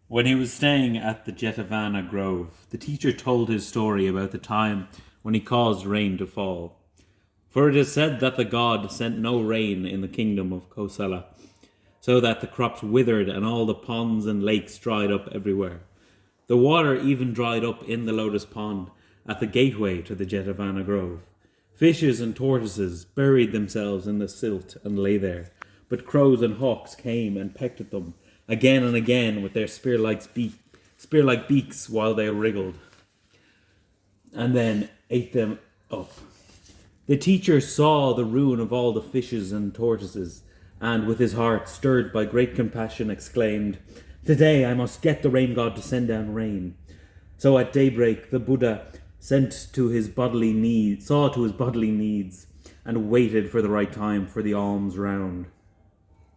When he was staying at the Jataka grove, the teacher told his story about the time when he caused rain to fall. For it is said that the god sent no rain in the kingdom of Kosala, so that the crops withered and all the ponds and lakes dried up everywhere. The water even dried up in the lotus pond at the gateway to the Jataka grove. Fishes and tortoises buried themselves in the silt and lay there, but crows and hawks came and pecked at them again and again with their spear-like beaks while they wriggled, and then ate them up. The teacher saw the ruin of all the fishes and tortoises, and with his heart stirred by great compassion exclaimed, "Today I must get the rain god to send down rain." So at daybreak the Buddha saw to his bodily needs, and waited for the right time for the alms round.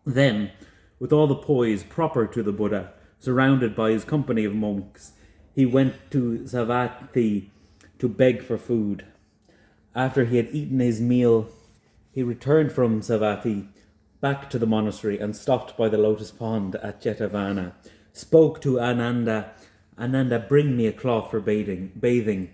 Then, with all the poise proper to the Buddha, surrounded by his company of monks, he went to Savatthi to beg for food. After he had eaten his meal, he returned from Savatthi back to the monastery and stopped by the lotus pond at Jetavana. Spoke to Ananda, "Bring me a cloth for bathing.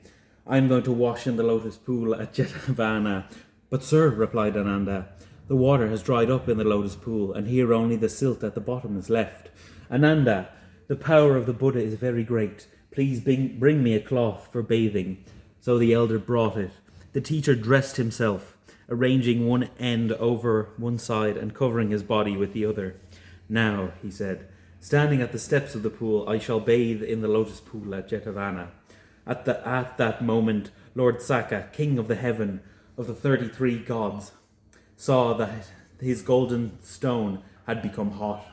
I am going to wash in the lotus pool at Jetavana." "But sir," replied Ananda, "the water has dried up in the lotus pool, and here only the silt at the bottom is left." "Ananda, the power of the Buddha is very great. Please bring me a cloth for bathing." So the elder brought it. The teacher dressed himself, arranging one end over one side and covering his body with the other. "Now," he said, "standing at the steps of the pool, I shall bathe in the lotus pool at Jetavana." At that moment, Lord Saka, king of the heaven of the 33 gods, saw that his golden stone had become hot.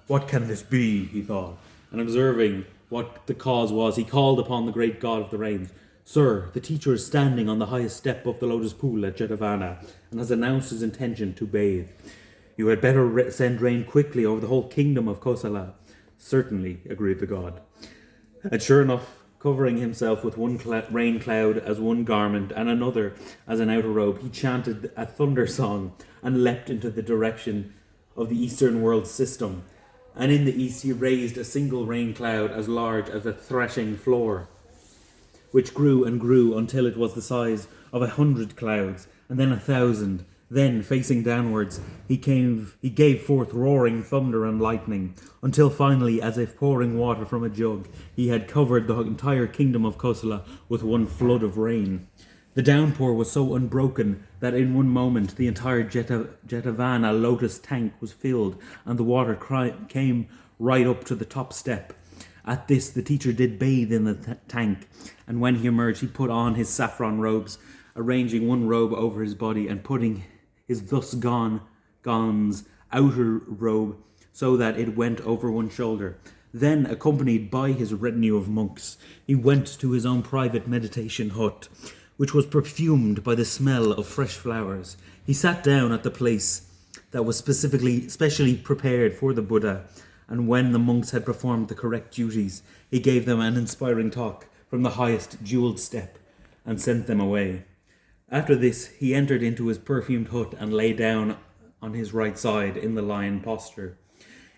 "What can this be?" he thought, and observing what the cause was, he called upon the great god of the rains. "Sir, the teacher is standing on the highest step of the lotus pool at Jetavana and has announced his intention to bathe. You had better send rain quickly over the whole kingdom of Kosala." "Certainly," agreed the god. And sure enough, covering himself with one rain cloud as one garment and another as an outer robe, he chanted a thunder song and leapt into the direction of the eastern world system. And in the east he raised a single rain cloud as large as a threshing floor, which grew and grew until it was the size of 100 clouds, and then 1,000. Then, facing downwards, he gave forth roaring thunder and lightning, until finally, as if pouring water from a jug, he had covered the entire kingdom of Kosala with one flood of rain. The downpour was so unbroken that in one moment the entire Jetavana lotus tank was filled, and the water came right up to the top step. At this, the teacher did bathe in the tank, and when he emerged, he put on his saffron robes, arranging one robe over his body and putting his thus gone's outer robe so that it went over one shoulder. Then, accompanied by his retinue of monks, he went to his own private meditation hut, which was perfumed by the smell of fresh flowers. He sat down at the place that was specially prepared for the Buddha, and when the monks had performed the correct duties, he gave them an inspiring talk from the highest jeweled step and sent them away. After this, he entered into his perfumed hut and lay down on his right side in the lion posture.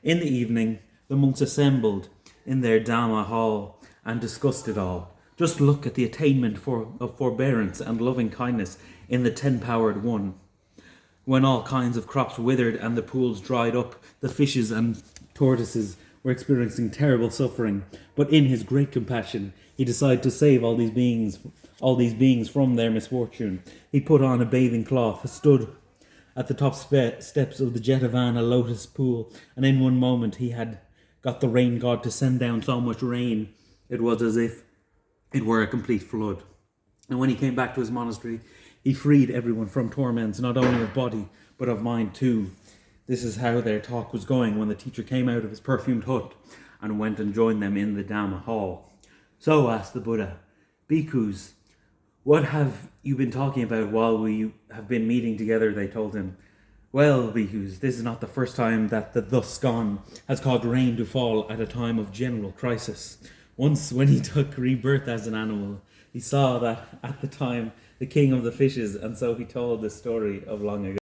In the evening, the monks assembled in their Dhamma hall and discussed it all. Just look at the attainment of forbearance and loving kindness in the 10-powered one. When all kinds of crops withered and the pools dried up, the fishes and tortoises were experiencing terrible suffering. But in his great compassion, he decided to save all these beings from their misfortune. He put on a bathing cloth, stood at the top steps of the Jetavana lotus pool, and in one moment he had got the rain god to send down so much rain it was as if it were a complete flood. And when he came back to his monastery, he freed everyone from torments, not only of body, but of mind too. This is how their talk was going when the teacher came out of his perfumed hut and went and joined them in the Dhamma hall. "So," asked the Buddha, "Bhikkhus, what have you been talking about while we have been meeting together?" They told him. "Well, Bhikkhus, this is not the first time that the thus gone has caused rain to fall at a time of general crisis. Once, when he took rebirth as an animal, he saw that at the time the king of the fishes, and so he told the story of long ago."